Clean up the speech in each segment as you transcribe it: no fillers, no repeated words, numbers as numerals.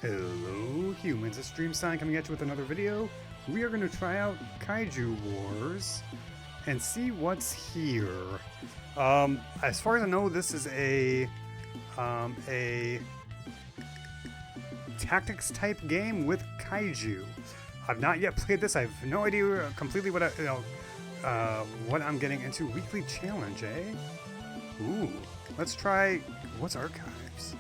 Hello humans, it's Dream Sign coming at you with another video. We are going to try out Kaiju Wars and see what's here. As far as I know, this is a tactics type game with Kaiju. I've not yet played this. I have no idea completely what what I'm getting into. Weekly challenge, eh? Ooh, let's try. What's archives?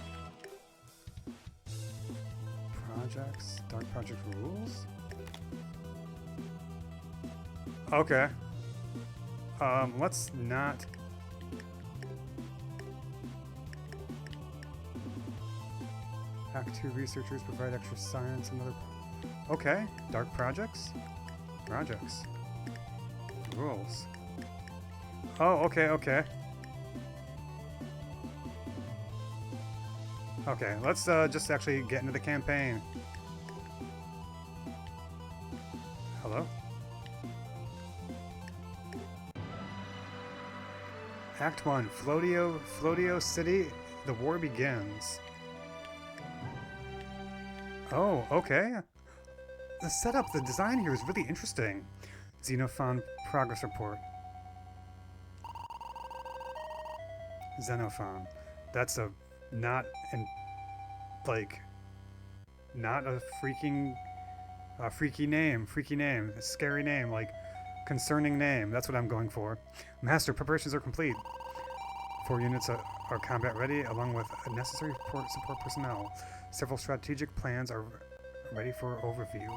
Projects, Dark Project rules. Okay. Let's not. Act 2 researchers provide extra science and other. Okay, Dark Projects. Projects. Rules. Oh, okay, okay. Okay, let's just actually get into the campaign. Hello? Act 1, Flotio City, the war begins. Oh, okay. The setup, the design here is really interesting. Xenophon progress report. Xenophon. That's a not a freaky name, a scary name, like concerning name. That's what I'm going for. Master, preparations are complete. 4 units are combat ready, along with necessary support personnel. Several strategic plans are ready for overview.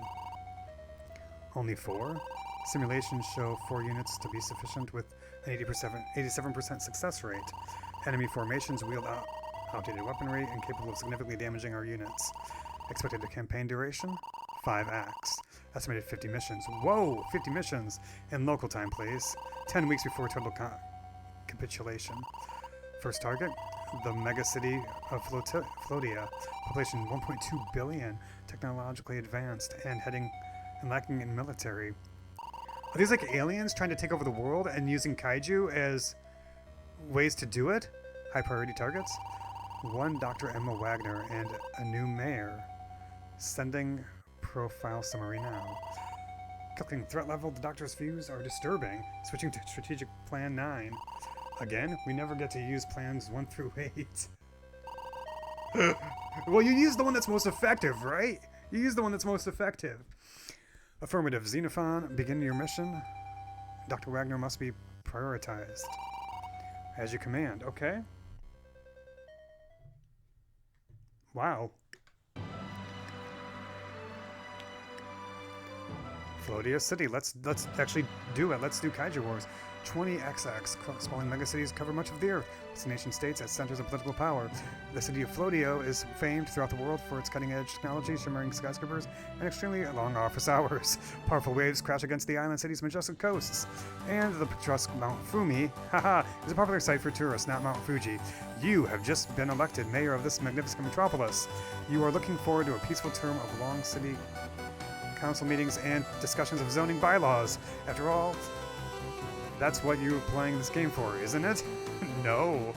Only 4? Simulations show 4 units to be sufficient with an 87% success rate. Enemy formations wield outdated weaponry and capable of significantly damaging our units. Expected campaign duration? 5 acts. Estimated 50 missions. Whoa! 50 missions! In local time, please. 10 weeks before total capitulation. First target? The megacity of Flotia. Population 1.2 billion. Technologically advanced and lacking in military. Are these like aliens trying to take over the world and using Kaiju as ways to do it? High priority targets? 1 Dr. Emma Wagner and a new mayor. Sending profile summary now. Calculating threat level, the doctor's views are disturbing. Switching to strategic plan 9. Again, we never get to use plans 1 through 8. Well, you use the one that's most effective, right? You use the one that's most effective. Affirmative. Xenophon, begin your mission. Dr. Wagner must be prioritized. As you command. Okay. Wow. Flotia City. Let's actually do it. Let's do Kaiju Wars. 20XX. Sprawling megacities cover much of the Earth. Destination states as centers of political power. The city of Flotio is famed throughout the world for its cutting-edge technology, shimmering skyscrapers, and extremely long office hours. Powerful waves crash against the island city's majestic coasts. And the picturesque Mount Fumi, is a popular site for tourists, not Mount Fuji. You have just been elected mayor of this magnificent metropolis. You are looking forward to a peaceful term of long city council meetings and discussions of zoning bylaws. After all, that's what you're playing this game for, isn't it? No.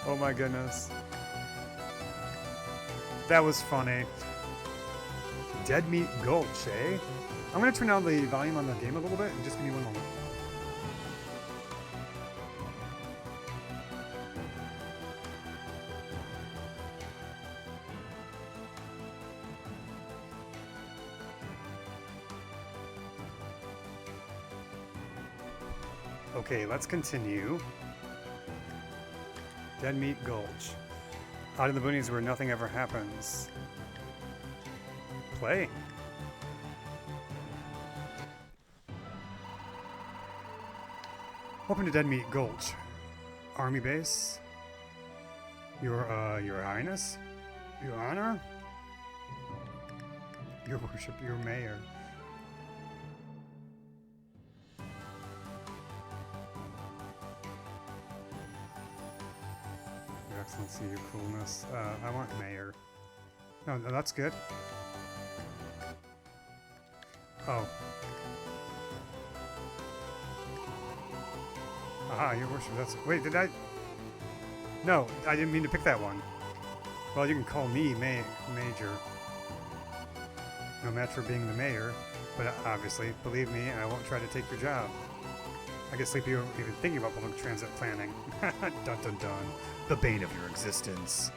Oh my goodness. That was funny. Dead Meat Gulch, eh? I'm gonna turn down the volume on the game a little bit and just give me one moment. Okay, let's continue. Dead Meat Gulch. Out in the boonies where nothing ever happens. Play. Welcome to Dead Meat Gulch. Army base. Your Highness? Your Honor? Your Worship, your Mayor. Excellency, your coolness. I want mayor. No, that's good. Oh. Aha, your worship, that's... Wait, did I... No, I didn't mean to pick that one. Well, you can call me Major. No match for being the mayor, but obviously, believe me, I won't try to take your job. I get sleepy even thinking about public transit planning. Dun dun dun. The bane of your existence.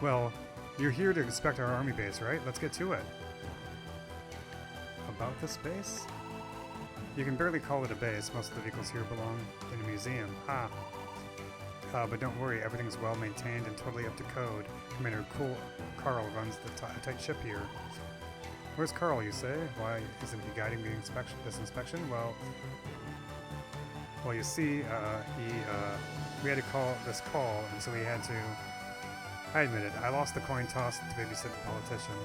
Well, you're here to inspect our army base, right? Let's get to it. About this base? You can barely call it a base. Most of the vehicles here belong in a museum. But don't worry, everything's well maintained and totally up to code. Commander Carl runs the tight ship here. Where's Carl, you say? Why isn't he guiding this inspection? Well, you see, we had to call this call, and so we had to. I admit it. I lost the coin toss to babysit the politician.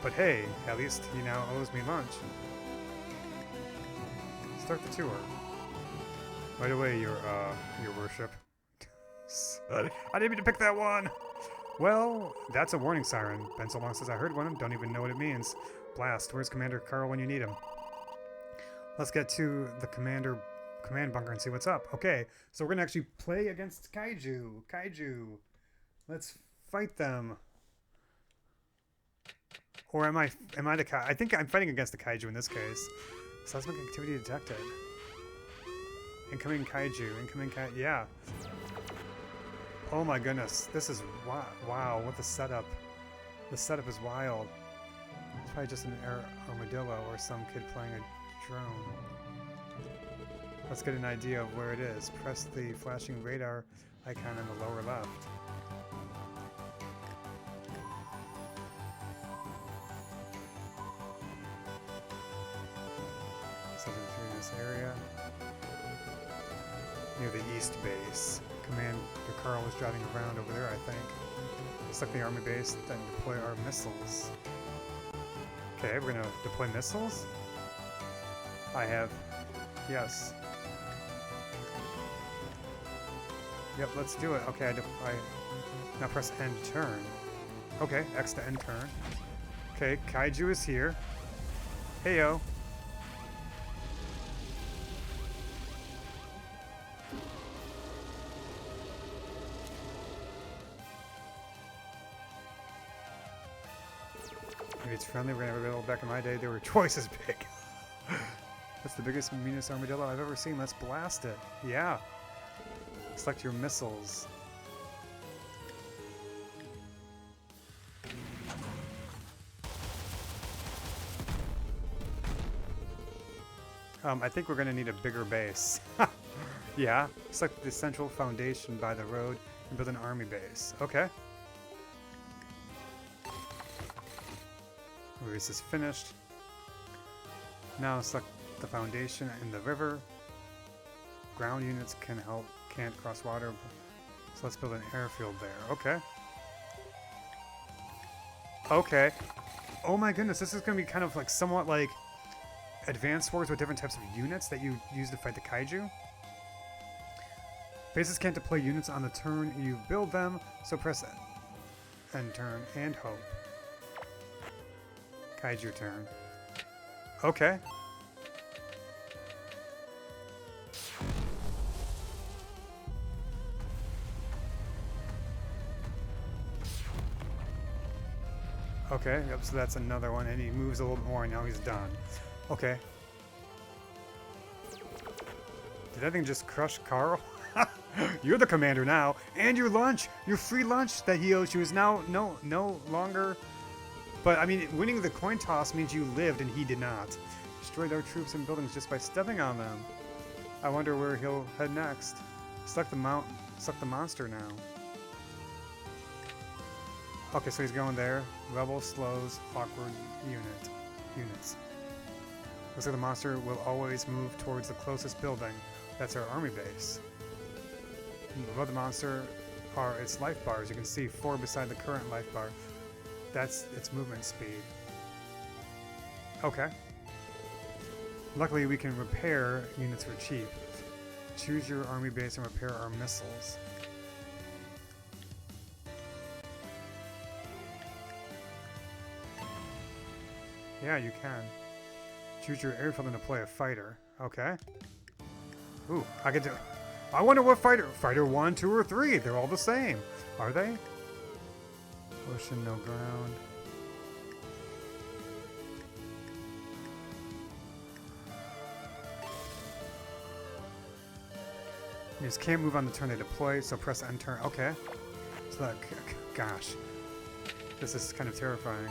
But hey, at least he now owes me lunch. Start the tour. Right away, your worship. I didn't mean to pick that one! Well, that's a warning siren. Been so long since I heard one, don't even know what it means. Blast, where's Commander Carl when you need him? Let's get to the command bunker and see what's up. Okay, so we're gonna actually play against Kaiju. Let's fight them. Or am I the Kaiju? I think I'm fighting against the Kaiju in this case. Seismic activity detected. Incoming Kaiju. Yeah. Oh my goodness. This is wow. What the setup. The setup is wild. It's probably just an armadillo or some kid playing a drone. Let's get an idea of where it is. Press the flashing radar icon in the lower left. Something through this area. Near the east base. Commander Carl was driving around over there, I think. Select the army base, then deploy our missiles. Okay, we're gonna deploy missiles? I have. Yes. Yep, let's do it. Okay, I now press end turn. Okay, X to end turn. Okay, Kaiju is here. Heyo. Maybe it's friendly. We're gonna have a little. Back in my day, they were twice as big. That's the biggest, meanest armadillo I've ever seen. Let's blast it. Yeah. Select your missiles. I think we're gonna need a bigger base. Yeah. Select the central foundation by the road and build an army base. Okay. This is finished. Now select the foundation in the river. Ground units can't cross water, so let's build an airfield there. Okay. Okay. Oh my goodness, this is going to be kind of like somewhat like Advanced Wars with different types of units that you use to fight the Kaiju. Bases can't deploy units on the turn you build them, so press end turn and hope. Kaiju turn. Okay. Okay, yep, so that's another one, and he moves a little bit more, and now he's done. Okay. Did that thing just crush Carl? You're the commander now, and your lunch, your free lunch that he owes you is now no longer. But I mean, winning the coin toss means you lived and he did not. Destroyed our troops and buildings just by stepping on them. I wonder where he'll head next. Select the monster now. Okay, so he's going there. Rebel slows awkward units. Looks like the monster will always move towards the closest building. That's our army base. Above the monster are its life bars. You can see 4 beside the current life bar. That's its movement speed. Okay. Luckily, we can repair units for cheap. Choose your army base and repair our missiles. Yeah, you can. Choose your airfield and deploy a fighter. Okay. Ooh, I get to... I wonder what fighter. Fighter 1, 2, or 3. They're all the same. Are they? Ocean, no ground. You just can't move on the turn they deploy, so press enter. Okay. So that, gosh. This is kind of terrifying.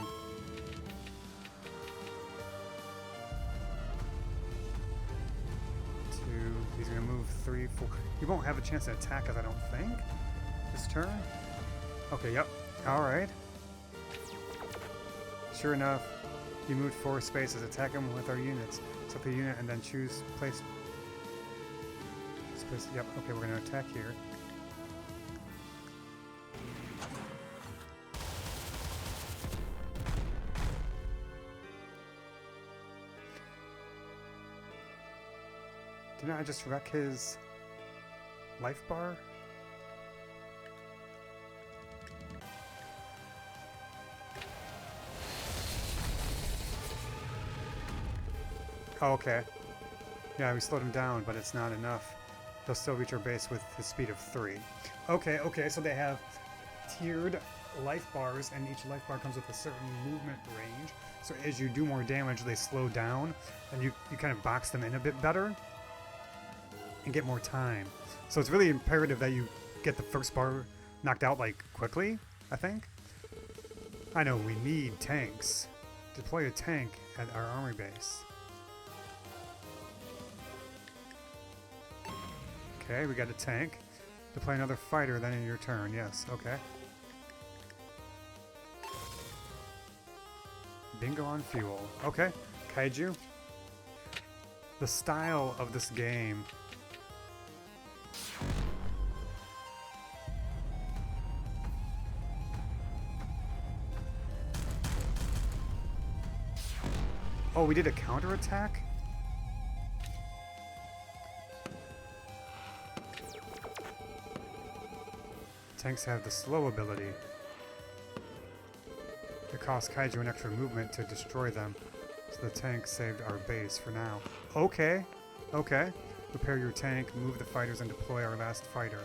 He's gonna move 3, 4. He won't have a chance to attack us, I don't think. This turn? Okay, yep. Alright. Sure enough, he moved 4 spaces. Attack him with our units. Select the unit and then choose place. Space. Yep, okay, we're gonna attack here. Didn't I just wreck his life bar? Oh, okay. Yeah, we slowed him down, but it's not enough. They'll still reach our base with the speed of 3. Okay, so they have tiered life bars, and each life bar comes with a certain movement range. So as you do more damage, they slow down, and you kind of box them in a bit better and get more time. So it's really imperative that you get the first bar knocked out, like, quickly, I think. I know, we need tanks. Deploy a tank at our army base. Okay, we got a tank. Deploy another fighter, then in your turn. Yes, okay. Bingo on fuel. Okay, Kaiju. The style of this game. Oh, we did a counterattack? Tanks have the slow ability. It costs Kaiju an extra movement to destroy them, so the tank saved our base for now. Okay, okay. Repair your tank, move the fighters, and deploy our last fighter.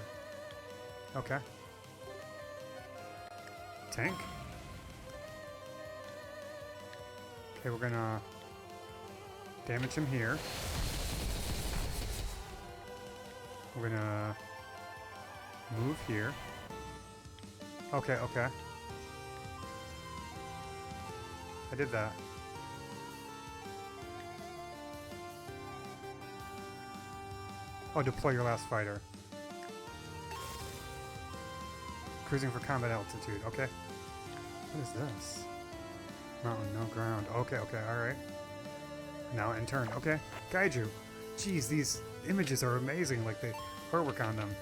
Okay. Tank? Okay, we're gonna damage him here. We're gonna move here. Okay, okay. I did that. Oh, deploy your last fighter. Cruising for combat altitude. Okay. What is this? Mountain, no ground. Okay, okay, alright. Now in turn. Okay. Kaiju. Jeez, these images are amazing. Like, the artwork on them.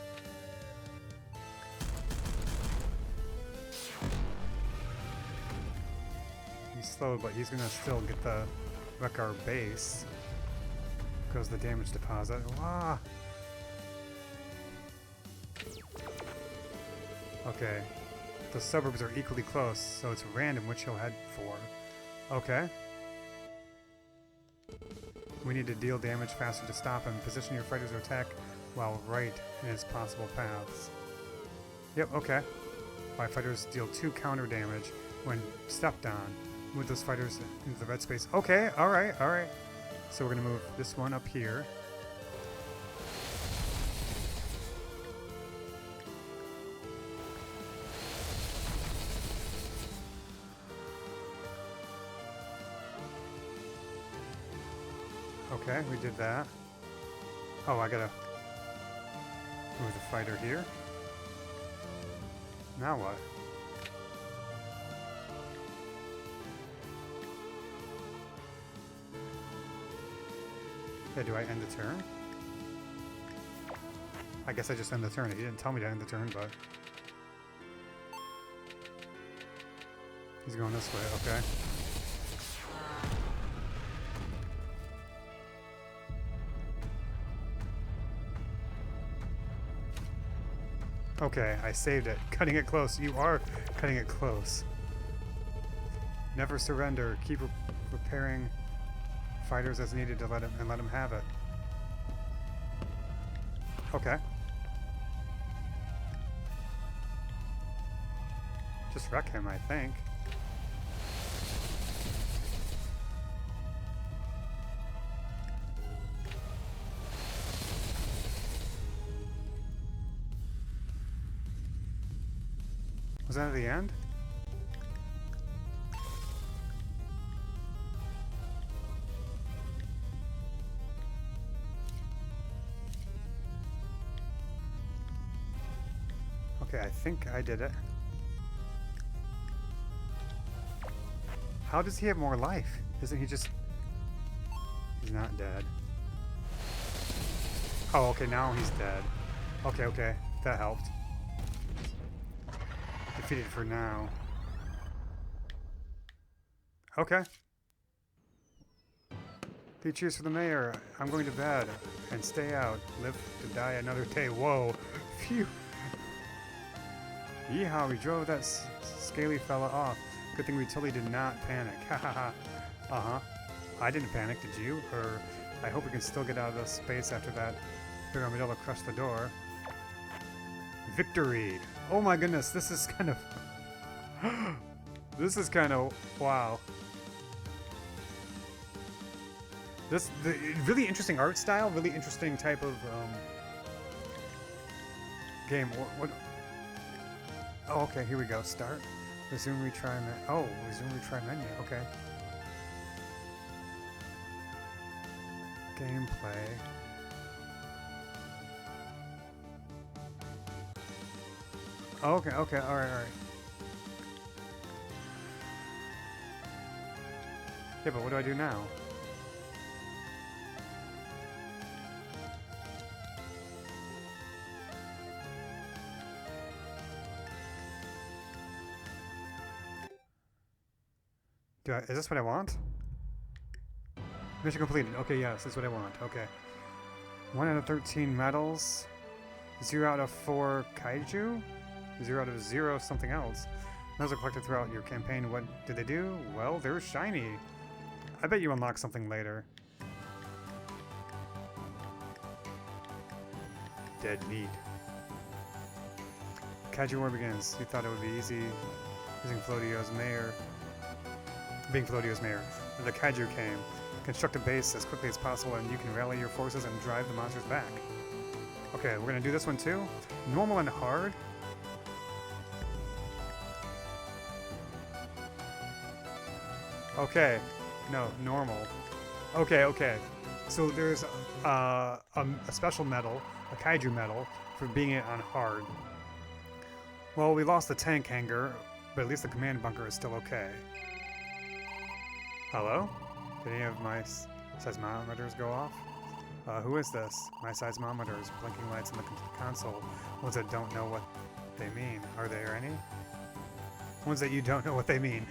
He's slow, but he's gonna still get the wreck our base. Goes the damage deposit. Ah! Okay. The suburbs are equally close, so it's random which he'll head for. Okay. We need to deal damage faster to stop him. Position your fighters to attack while right in his possible paths. Yep, okay. My fighters deal 2 counter damage when stepped on. Move those fighters into the red space. Okay, alright, alright. So we're gonna move this one up here. Okay, we did that. Oh, I gotta move the fighter here. Now what? Okay, do I end the turn? I guess I just end the turn. He didn't tell me to end the turn, but... He's going this way, okay. Okay, I saved it. Cutting it close. You are cutting it close. Never surrender. Keep repairing fighters as needed to let him have it. Okay. Just wreck him, I think. Was that at the end? Okay, I think I did it. How does he have more life? Isn't he just... He's not dead. Oh, okay, now he's dead. Okay, okay, that helped. Defeated for now. Okay. Hey, cheers for the mayor. I'm going to bed and stay out. Live to die another day. Whoa. Phew. Yeehaw, we drove that scaly fella off. Good thing we totally did not panic. Ha ha ha. Uh-huh. I didn't panic, did you? Or I hope we can still get out of this space after that big armadillo crushed the door. Victory! Oh my goodness, this is kind of... this is kind of... Wow. Really interesting art style, really interesting type of game. What? Oh, okay, here we go. Start. Resume retry menu. Oh, resume retry menu. Okay. Gameplay. Oh, okay, okay, alright, alright. Yeah, but what do I do now? Is this what I want? Mission completed. Okay, yes, this is what I want. Okay. 1 out of 13 medals. 0 out of 4 kaiju. 0 out of 0 something else. Medals are collected throughout your campaign. What did they do? Well, they're shiny. I bet you unlock something later. Dead meat. Kaiju war begins. You thought it would be easy using Floatio's mayor. Being Floatio's mayor. The Kaiju came. Construct a base as quickly as possible and you can rally your forces and drive the monsters back. Okay, we're gonna do this one too. Normal and hard. Okay. No, normal. Okay, okay. So there's a special medal, a Kaiju medal, for being it on hard. Well, we lost the tank hangar, but at least the command bunker is still okay. Hello? Did any of my seismometers go off? Who is this? My seismometers, blinking lights in the console. Ones that don't know what they mean. Are there any? Ones that you don't know what they mean.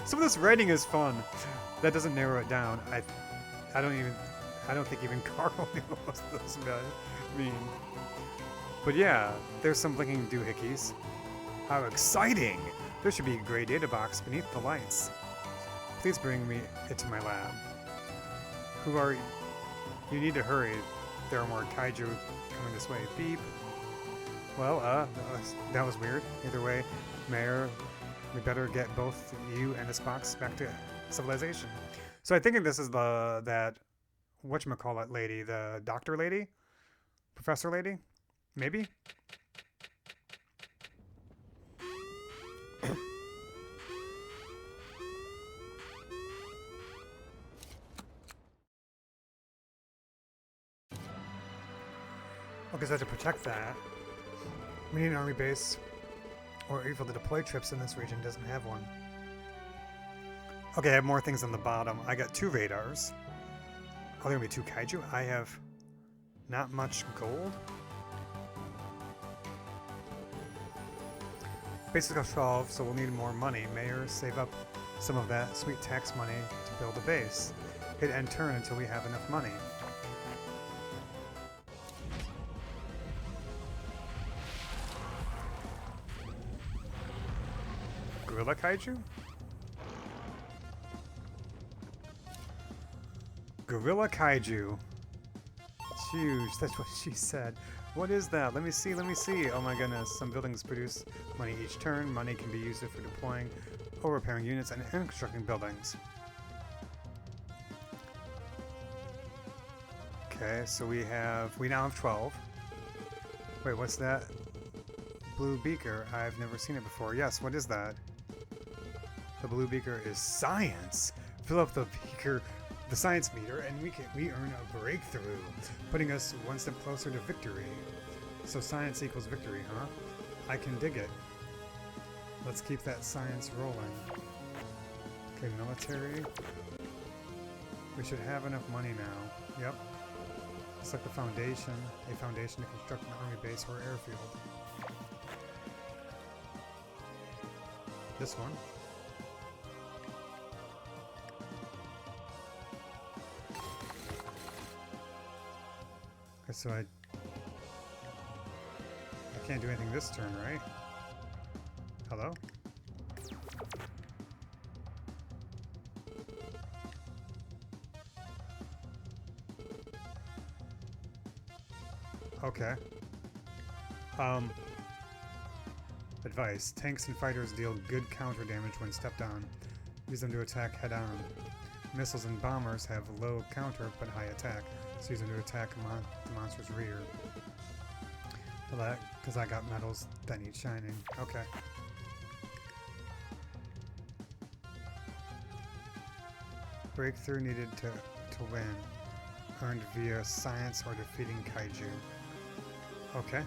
Some of this writing is fun. That doesn't narrow it down. I don't think even Carl knew what those mean. But yeah, there's some blinking doohickeys. How exciting! There should be a gray data box beneath the lights. Please bring me it to my lab. Who are you? You need to hurry. There are more kaiju coming this way. Beep. Well, that was weird. Either way, Mayor, we better get both you and this box back to civilization. So I think this is that whatchamacallit lady, the doctor lady? Professor lady? Maybe? Okay, so to protect that, we need an army base or able to deploy troops in this region. Doesn't have one. Okay, I have more things on the bottom. I got 2 radars. Oh, there are going to be 2 kaiju. I have not much gold. Basically 12, so we'll need more money. Mayor, save up some of that sweet tax money to build a base. Hit end turn until we have enough money. Gorilla Kaiju? Gorilla Kaiju. It's huge, that's what she said. What is that? Let me see, let me see. Oh my goodness. Some buildings produce money each turn. Money can be used for deploying or repairing units and constructing buildings. Okay, so we now have 12. Wait, what's that? Blue beaker. I've never seen it before. Yes, what is that? The blue beaker is science. Fill up the beaker, the science meter, and we earn a breakthrough, putting us one step closer to victory. So science equals victory, huh? I can dig it. Let's keep that science rolling. Okay, military. We should have enough money now. Yep. It's like the foundation. A foundation to construct an army base or airfield. This one. Okay, so I can't do anything this turn, right? Hello? Okay. Advice. Tanks and fighters deal good counter damage when stepped on. Use them to attack head-on. Missiles and bombers have low counter but high attack, so use them to attack the monster's rear. Well, that, because I got medals that need shining. Okay. Breakthrough needed to win. Earned via science or defeating Kaiju. Okay.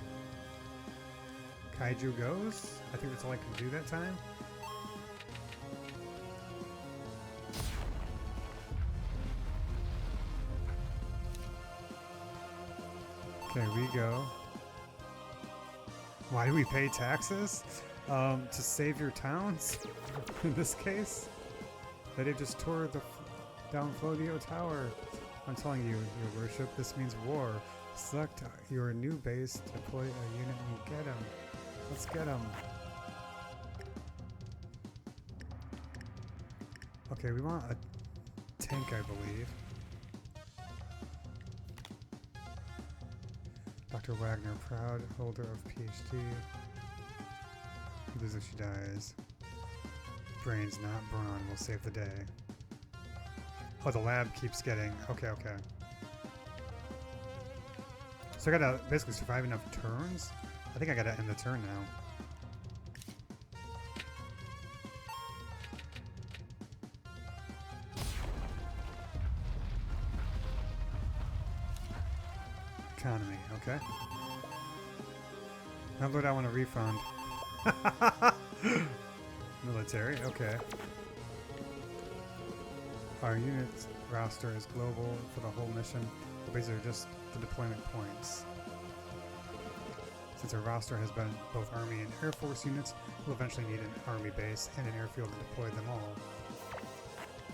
Kaiju goes. I think that's all I can do that time. Okay, we go. Why do we pay taxes? To save your towns? In this case? They just tore the down Flodio Tower. I'm telling you, your worship, this means war. Select your new base, deploy a unit, and get him. Let's get him. Okay, we want a tank, I believe. Dr. Wagner, proud holder of PhD. Loses if she dies. Brains, not brawn, will save the day. Oh, the lab keeps getting... Okay, okay. So I gotta basically survive enough turns? I think I gotta end the turn now. Economy, okay. Now, Lord, I want a refund. Military, okay. Our unit's roster is global for the whole mission. These are just the deployment points. Since our roster has been both Army and Air Force units, we'll eventually need an Army base and an airfield to deploy them all.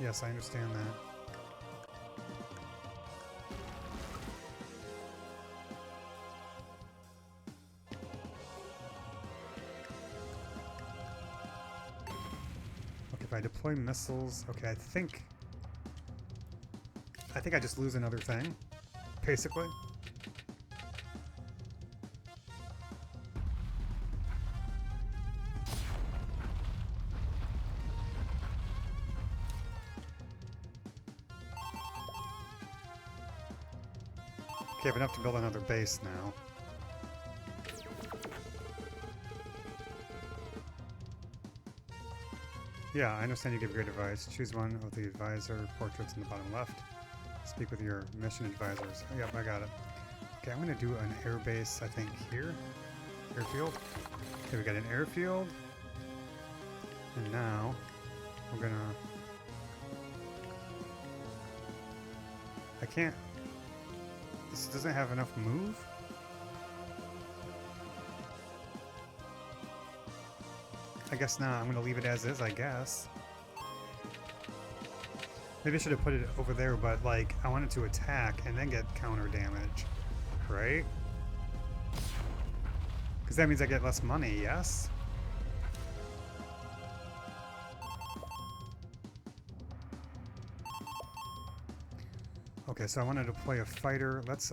Yes, I understand that. Okay, if I deploy missiles... Okay, I think I just lose another thing, basically. Okay, I have enough to build another base now. Yeah, I understand you give great advice. Choose one of the advisor portraits in the bottom left. Speak with your mission advisors. Oh, yep, I got it. Okay, I'm gonna do an air base, I think, here. Airfield. Okay, we got an airfield. And now, we're gonna... I can't... This doesn't have enough move? I guess not. I'm gonna leave it as is, I guess. Maybe I should have put it over there, but, like, I wanted to attack and then get counter damage. Right? Because that means I get less money, yes? Okay, so I wanted to play a fighter. Let's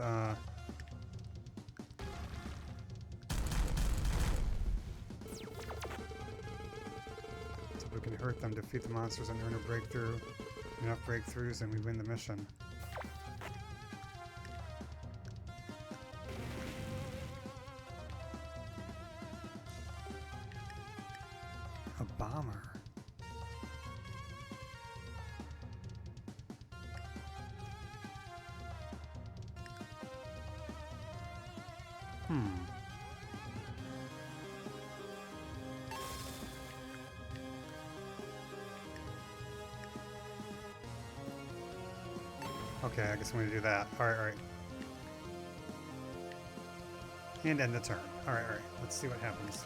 hurt them, defeat the monsters, and earn a breakthrough. Enough breakthroughs, and we win the mission. A bomber. Okay, I guess I'm gonna do that. Alright. And end the turn. Alright. Let's see what happens.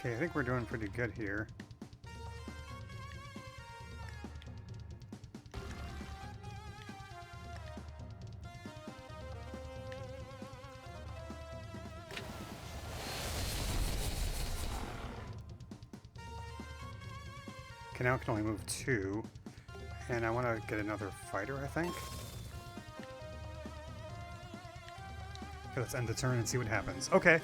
Okay, I think we're doing pretty good here. Okay, now I can only move 2. And I want to get another fighter, I think. Okay, let's end the turn and see what happens. Okay.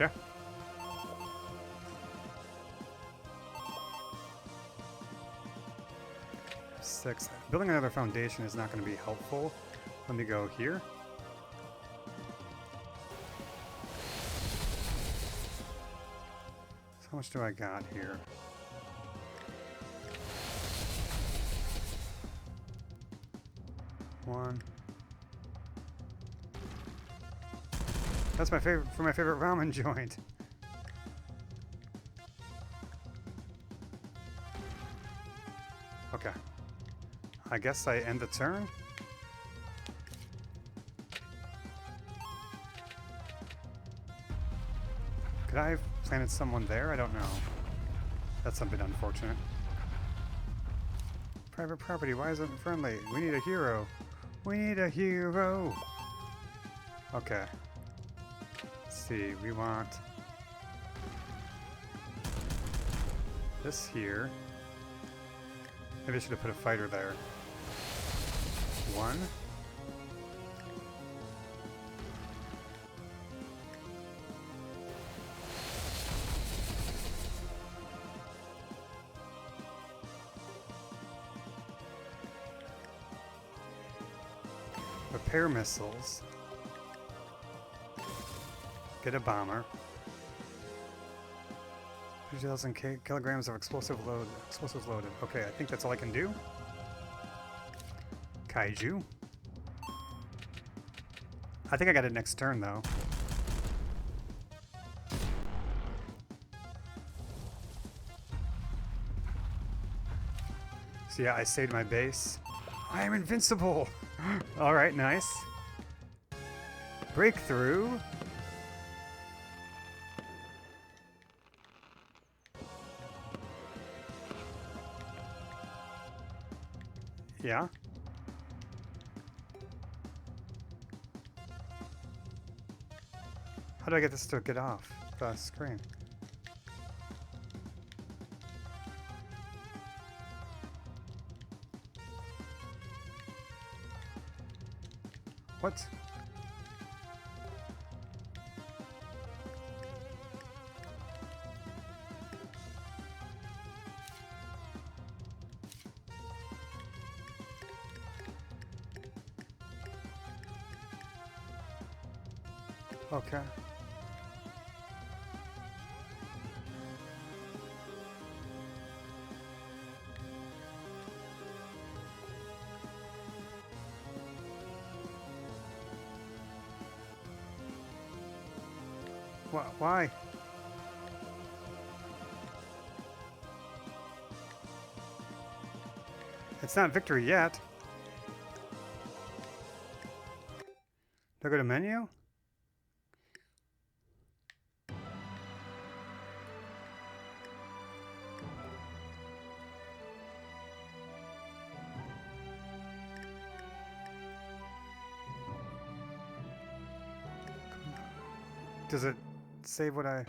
Okay. Six. Building another foundation is not going to be helpful. Let me go here. So how much do I got here? One. That's my favorite for my favorite ramen joint. Okay. I guess I end the turn. Could I have planted someone there? I don't know. That's a bit unfortunate. Private property, why isn't it friendly? We need a hero. We need a hero. Okay. See, we want this here. Maybe I should have put a fighter there. 1. Repair missiles. Get a bomber. 2,000 kilograms of explosives loaded. Okay, I think that's all I can do. Kaiju. I think I got it next turn, though. So yeah, I saved my base. I am invincible! Alright, nice. Breakthrough. Yeah. How do I get this to get off the screen? What? Okay. Why? It's not victory yet. Do I go to menu? Does it save what I...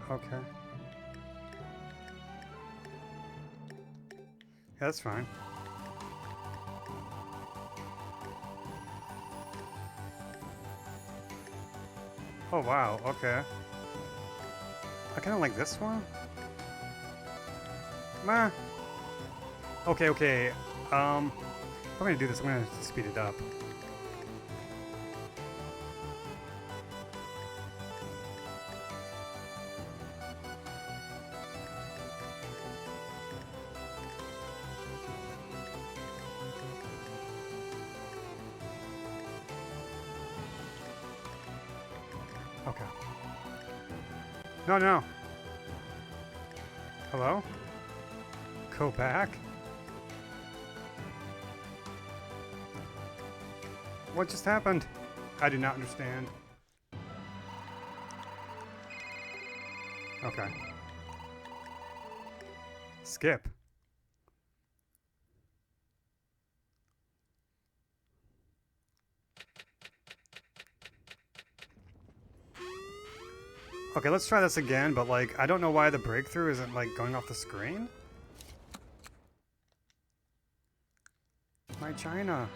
Okay. Yeah, that's fine. Oh, wow. Okay. I kind of like this one. Meh. Okay, okay. If I'm gonna do this, I'm gonna speed it up. Okay. No, no. Hello? Go back? What just happened? I do not understand. Okay. Skip. Okay, let's try this again, but like, I don't know why the breakthrough isn't like going off the screen. My China.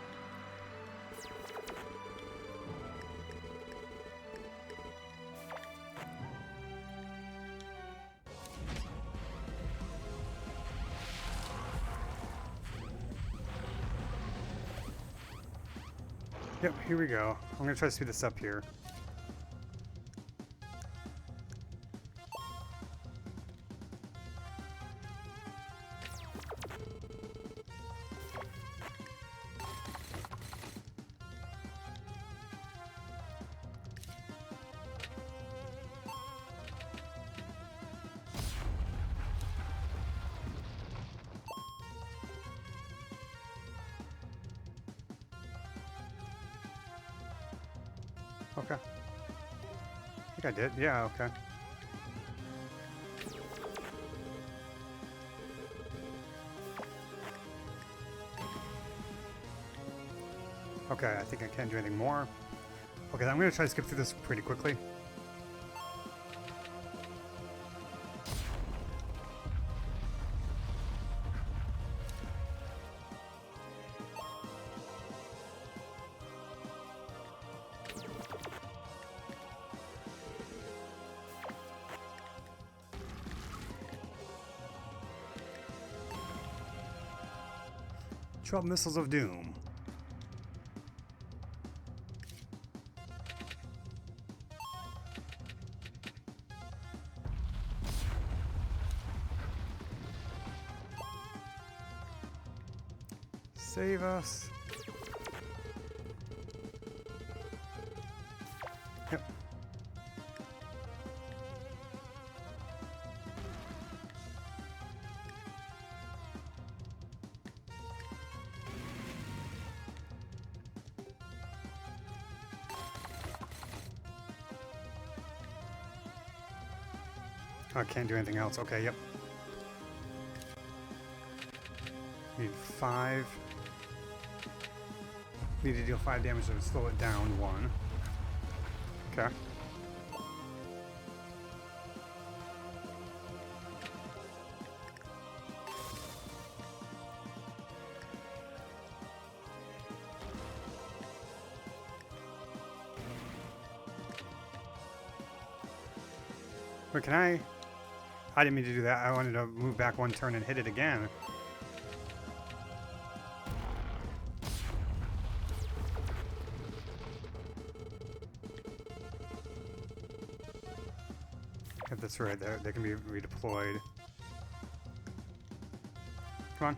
Yep, here we go. I'm gonna try to speed this up here. Okay. I think I did. Yeah, okay. Okay, I think I can't do anything more. Okay, I'm gonna try to skip through this pretty quickly. Drop missiles of doom. Save us. Yep. I can't do anything else. Okay, yep. Need 5. Need to deal 5 damage to slow it down 1. Okay. Wait, can I? I didn't mean to do that. I wanted to move back 1 turn and hit it again. If that's right, they can be redeployed. Come on.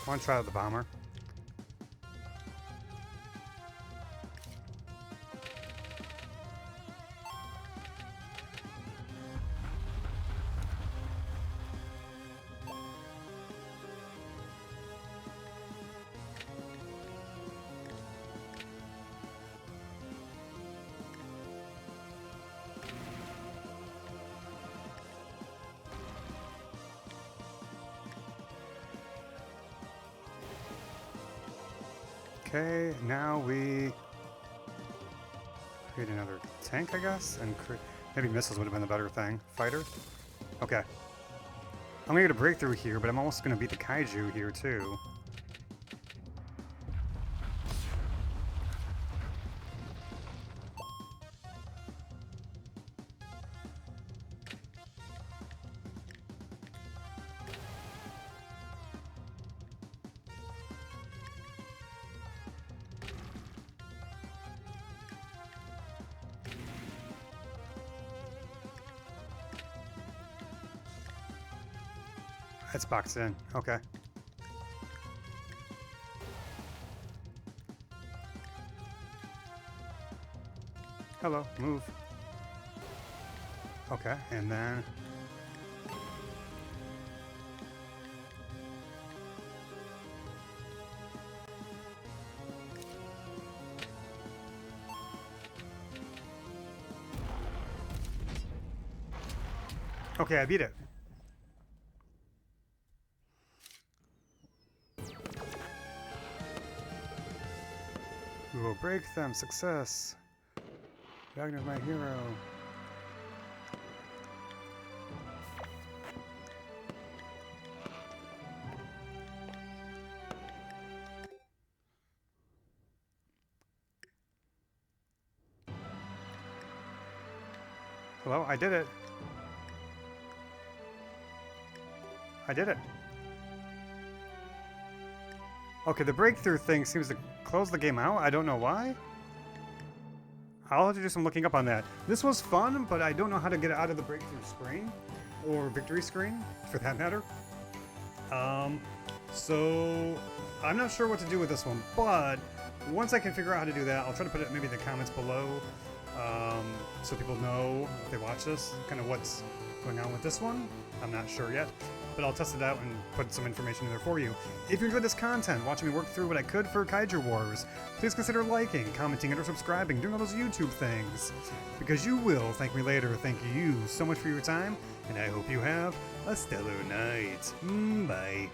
want to try out the bomber. Okay, now we create another tank, I guess, and maybe missiles would have been the better thing. Fighter? Okay. I'm gonna get a breakthrough here, but I'm almost gonna beat the Kaiju here, too. It's boxed in. Okay. Hello. Move. Okay, and then... Okay, I beat it. We will break them. Success. Wagner's my hero. Hello? I did it. I did it. Okay, the breakthrough thing seems to close the game out. I don't know why. I'll have to do some looking up on that. This was fun, but I don't know how to get out of the breakthrough screen. Or victory screen, for that matter. So I'm not sure what to do with this one, but once I can figure out how to do that, I'll try to put it maybe in the comments below, so people know if they watch this, kind of what's going on with this one. I'm not sure yet, but I'll test it out and put some information in there for you. If you enjoyed this content, watching me work through what I could for Kaiju Wars, please consider liking, commenting, and or subscribing, doing all those YouTube things, because you will thank me later. Thank you so much for your time, and I hope you have a stellar night. Bye.